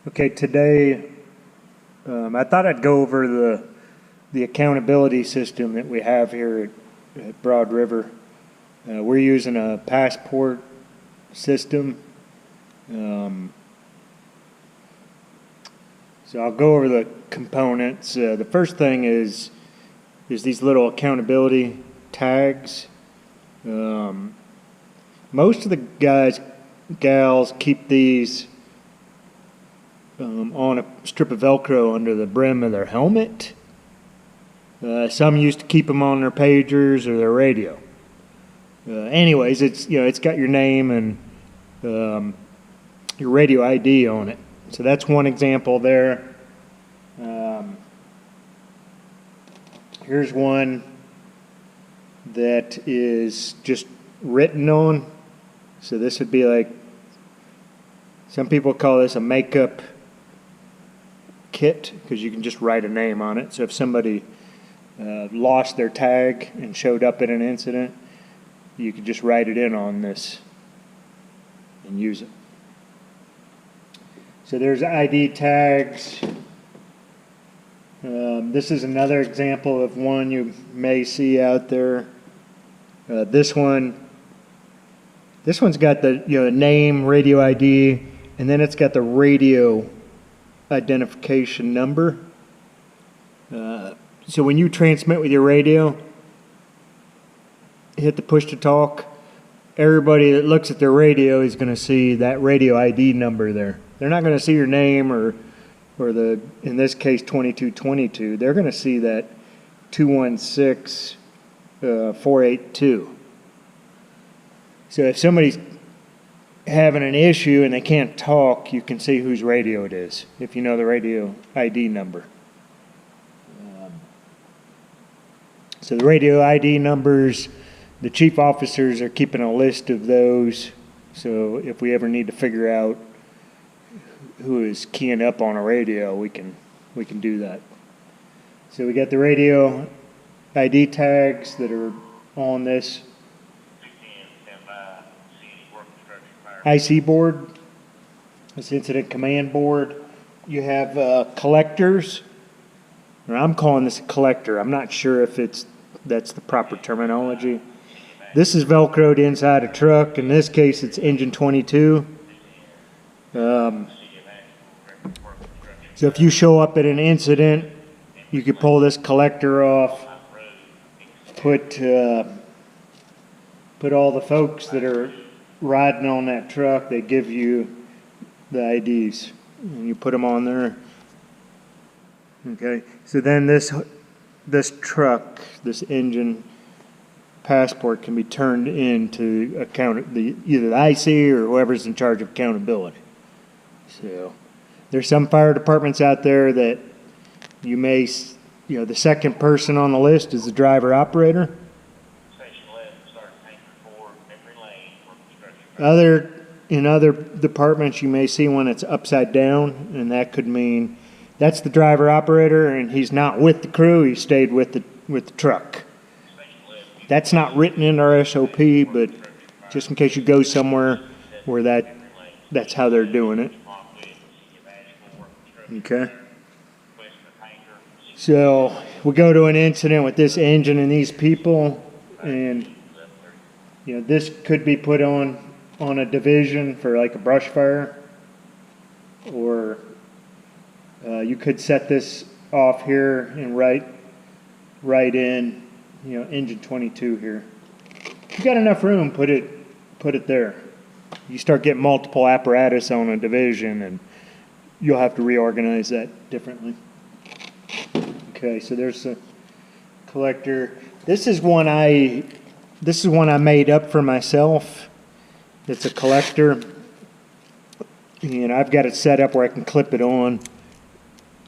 Okay, today I thought I'd go over the accountability system that we have here at Broad River. We're using a passport system. So I'll go over the components. The first thing is these little accountability tags. Most of the gals keep these on a strip of Velcro under the brim of their helmet. Some used to keep them on their pagers or their radio. Anyways, it's got your name and your radio ID on it. So that's one example there. Here's one that is just written on. So this would be like, some people call this a makeup kit because you can just write a name on it. So if somebody lost their tag and showed up at an incident, you could just write it in on this and use it. So there's ID tags. This is another example of one you may see out there. This one's got the name, radio ID, and then it's got the radio identification number. So when you transmit with your radio, hit the push to talk, everybody that looks at their radio is going to see that radio ID number there. They're not going to see your name or in this case 2222. They're going to see that 216482. So if somebody's having an issue and they can't talk, you can see whose radio it is if you know the radio ID number. So the radio ID numbers, the chief officers are keeping a list of those. So if we ever need to figure out who is keying up on a radio, we can do that. So we got the radio ID tags that are on this IC board, this incident command board. You have collectors, or I'm calling this a collector. I'm not sure if that's the proper terminology. This is Velcroed inside a truck. In this case, it's engine 22. So if you show up at an incident, you could pull this collector off, put all the folks that are riding on that truck, they give you the IDs, and you put them on there. Okay, so then this truck, this engine passport can be turned into either the IC or whoever's in charge of accountability. So there's some fire departments out there that the second person on the list is the driver operator. In other departments, you may see one that's upside down, and that could mean that's the driver operator, and he's not with the crew. He stayed with the truck. That's not written in our SOP, but just in case you go somewhere where that's how they're doing it. Okay. So we go to an incident with this engine and these people, and this could be put on a division for like a brush fire, or you could set this off here and write in engine 22 here. If you got enough room, put it there. You start getting multiple apparatus on a division, and you'll have to reorganize that differently. Okay, so there's a collector. This is one I made up for myself. It's a collector, and I've got it set up where I can clip it on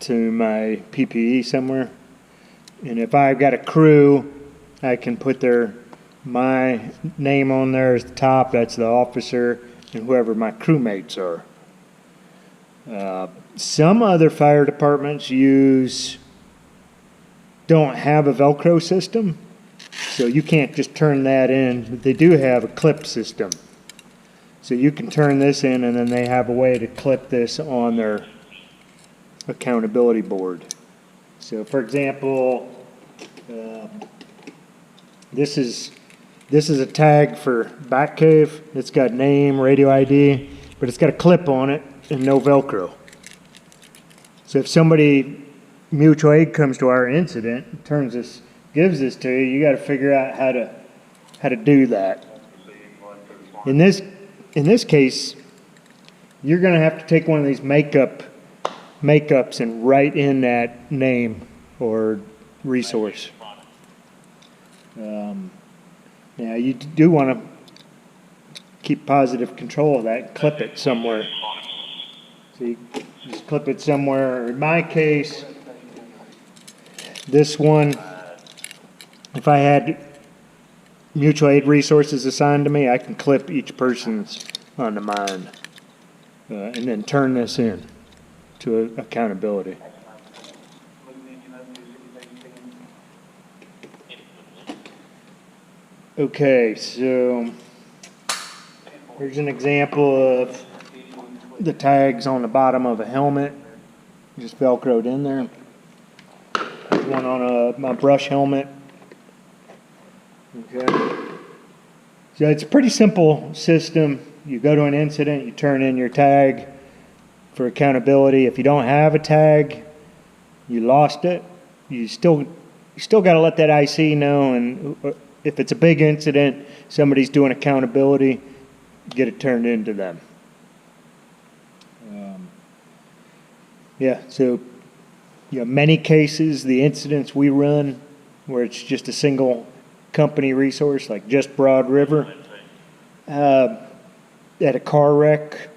to my PPE somewhere. And if I've got a crew, I can put my name on there as the top. That's the officer and whoever my crewmates are. Some other fire departments don't have a Velcro system, so you can't just turn that in, but they do have a clip system. So you can turn this in, and then they have a way to clip this on their accountability board. So for example, this is a tag for Batcave. It's got name, radio ID, but it's got a clip on it and no Velcro. So if somebody, mutual aid, comes to our incident and gives this to you, you got to figure out how to do that. In this case, you're going to have to take one of these makeups and write in that name or resource. Now you do want to keep positive control of that and clip it somewhere. So you just clip it somewhere. In my case, this one, if I had mutual aid resources assigned to me, I can clip each person's onto mine and then turn this in to accountability. Okay, so here's an example of the tags on the bottom of a helmet, just Velcroed in there. There's one on my brush helmet. Okay, so it's a pretty simple system. You go to an incident, you turn in your tag for accountability. If you don't have a tag, you lost it. You still got to let that IC know, and if it's a big incident, somebody's doing accountability, get it turned into them. So many cases, the incidents we run where it's just a single company resource, like just Broad River, at a car wreck,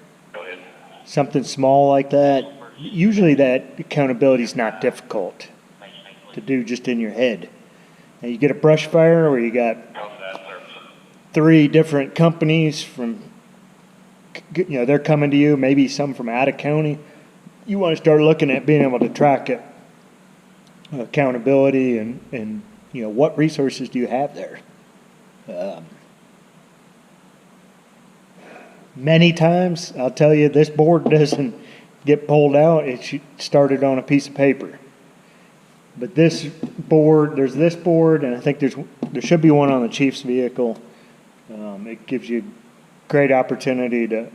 something small like that, usually that accountability is not difficult to do just in your head. Now you get a brush fire where you got 3 different companies from, they're coming to you, maybe some from out of county. You want to start looking at being able to track it, accountability, and what resources do you have there? Many times, I'll tell you, this board doesn't get pulled out. It's started on a piece of paper. But this board, there's this board, and I think there should be one on the chief's vehicle. It gives you great opportunity to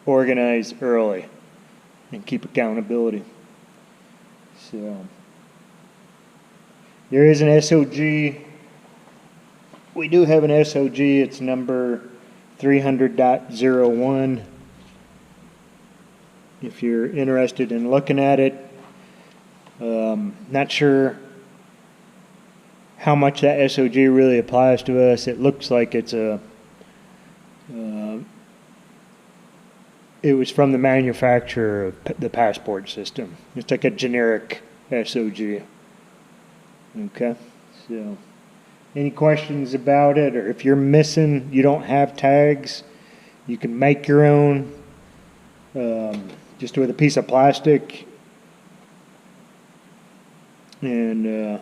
organize early and keep accountability. So there is an SOG. We do have an SOG. It's number 300.01. If you're interested in looking at it, not sure how much that SOG really applies to us. It looks like it was from the manufacturer of the passport system. It's like a generic SOG. Okay, so any questions about it, or if you're missing, you don't have tags, you can make your own, just with a piece of plastic and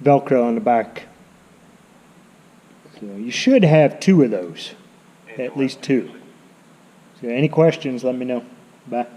Velcro on the back. So you should have 2 of those, at least 2. So any questions, let me know. Bye.